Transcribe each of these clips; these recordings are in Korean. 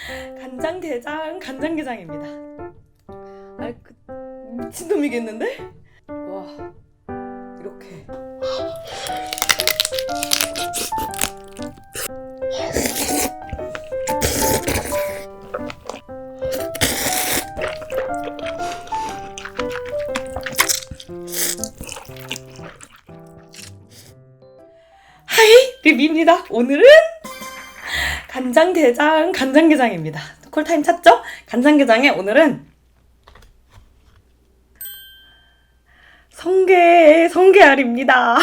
간장게장 간장게장입니다. 아, 미친놈이겠는데? 와, 이렇게. 하이, 리뷰입니다. 오늘은 간장게장 간장게장입니다. 콜타임 찾죠? 간장게장에 오늘은 성게알입니다.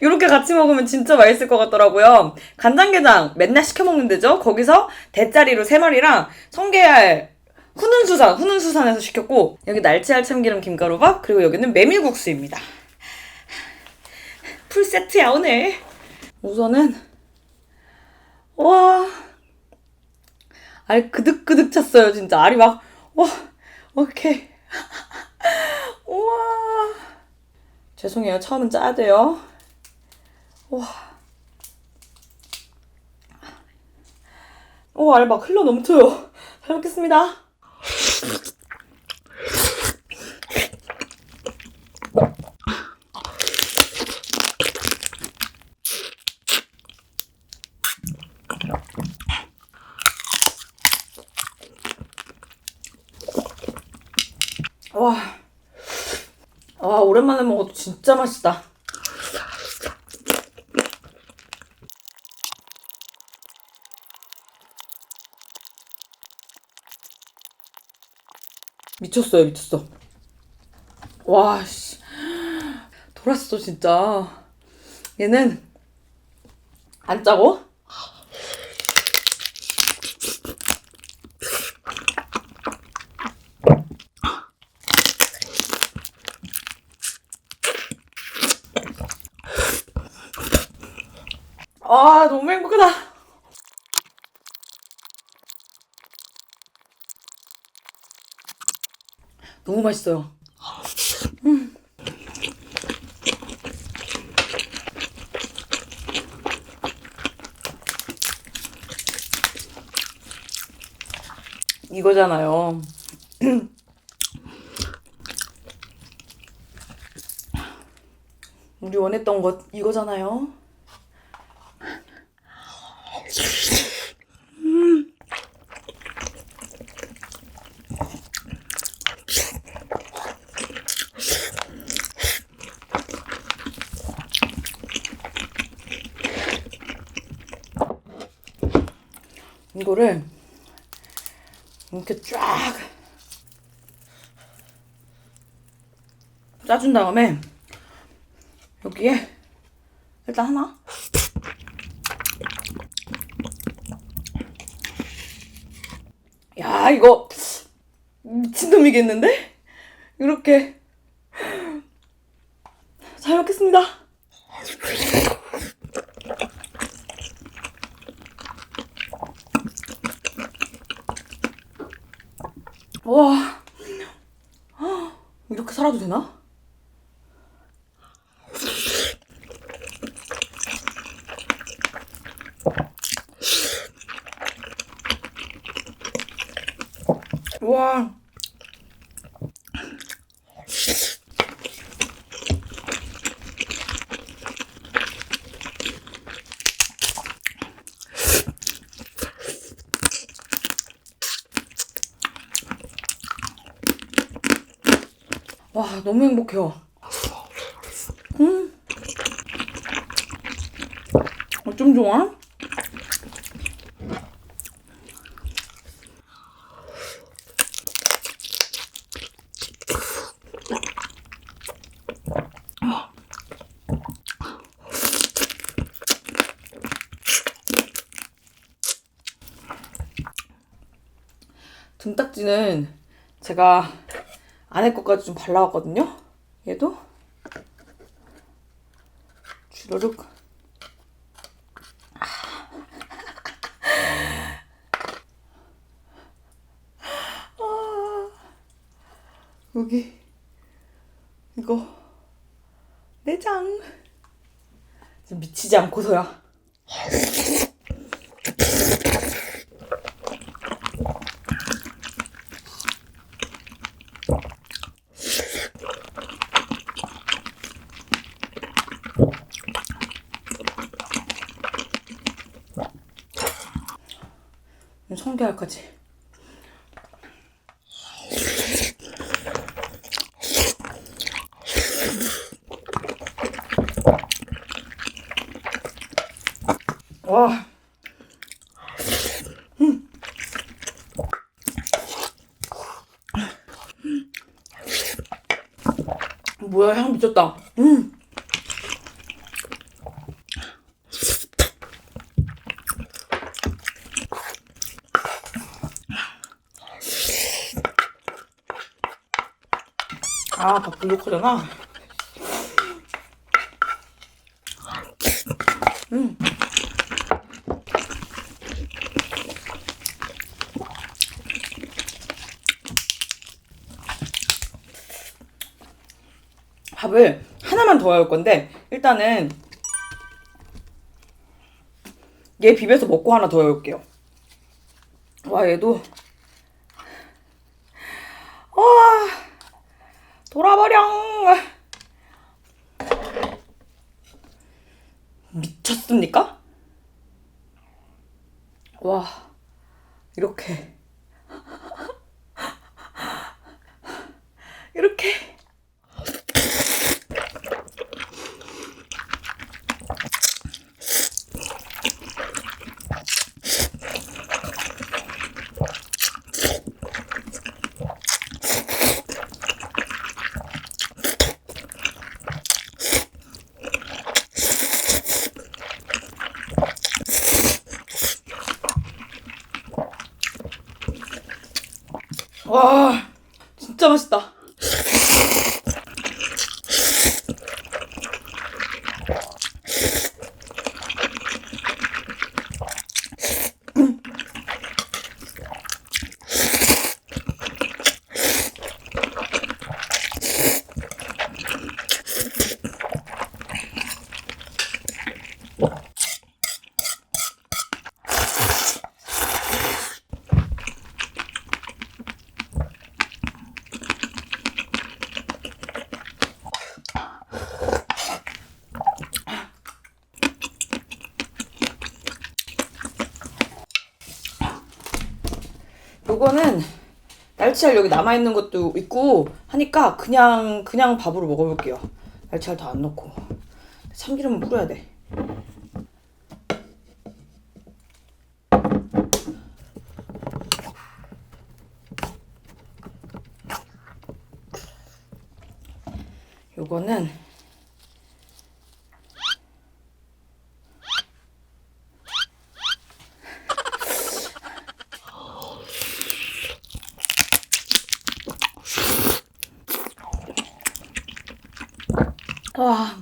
이렇게 같이 먹으면 진짜 맛있을 것 같더라고요. 간장게장 맨날 시켜 먹는 데죠. 거기서 대짜리로 3마리랑 성게알 훈훈수산에서 시켰고, 여기 날치알 참기름 김가루밥, 그리고 여기는 메밀국수입니다. 풀세트야 오늘. 우선은 와, 알 그득그득 찼어요. 진짜 알이 막 와, 이렇게. 우와, 죄송해요. 처음은 짜야 돼요. 와, 알 막 흘러 넘쳐요. 잘 먹겠습니다. 와, 오랜만에 먹어도 진짜 맛있다. 미쳤어. 와, 씨. 돌았어, 진짜. 얘는 안 짜고? 아, 너무 행복하다. 너무 맛있어요. 이거잖아요. 우리 원했던 것 이거잖아요. 이거를 이렇게 쫙 짜준 다음에 여기에 일단 하나, 야, 이거 미친놈이겠는데? 이렇게 잘 먹겠습니다. 와, 이렇게 살아도 되나? 와, 너무 행복해요. 좀 좋아? 등딱지는 제가 안에 것까지 좀 발라왔거든요. 얘도 주르륵. 여기 이거 내장 미치지 않고서야. 성게알까지. 와. 뭐야, 향 미쳤다. 아, 밥 부족하잖아. 밥을 하나만 더 할 건데 일단은 얘 비벼서 먹고 하나 더 해올게요. 와, 얘도 와, 돌아버려. 미쳤습니까? 와, 이렇게 이렇게. 와, 진짜 맛있다. 요거는 날치알 여기 남아있는 것도 있고 하니까 그냥 밥으로 먹어볼게요. 날치알 다 안 넣고. 참기름은 뿌려야 돼. 요거는 와,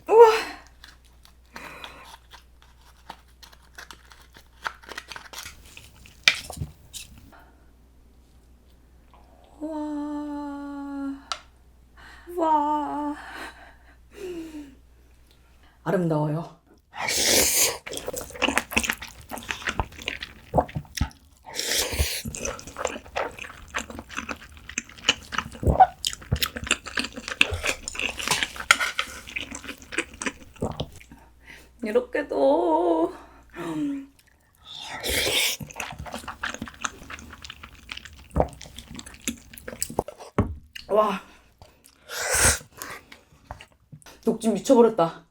우와. 와, 와, 아름다워요. 이렇게도 와, 녹즙 미쳐버렸다.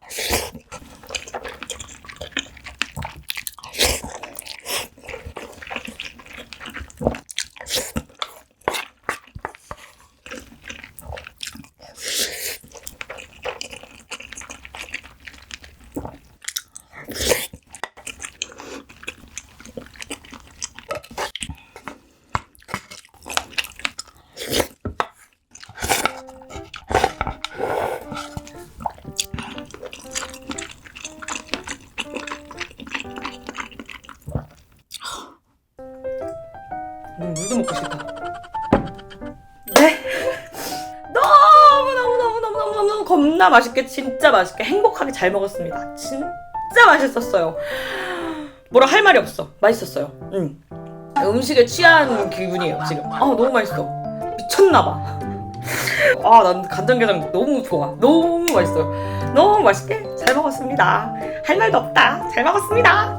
먹고 싶다. 네. 너무 겁나 맛있게, 진짜 맛있게, 행복하게 잘 먹었습니다. 진짜 맛있었어요. 뭐라 할 말이 없어. 맛있었어요. 음식에 취한 기분이에요 지금. 너무 맛있어. 미쳤나봐. 난 간장게장 너무 좋아. 너무 맛있어요. 너무 맛있게 잘 먹었습니다. 할 말도 없다. 잘 먹었습니다.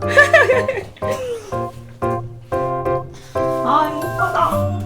행복하다.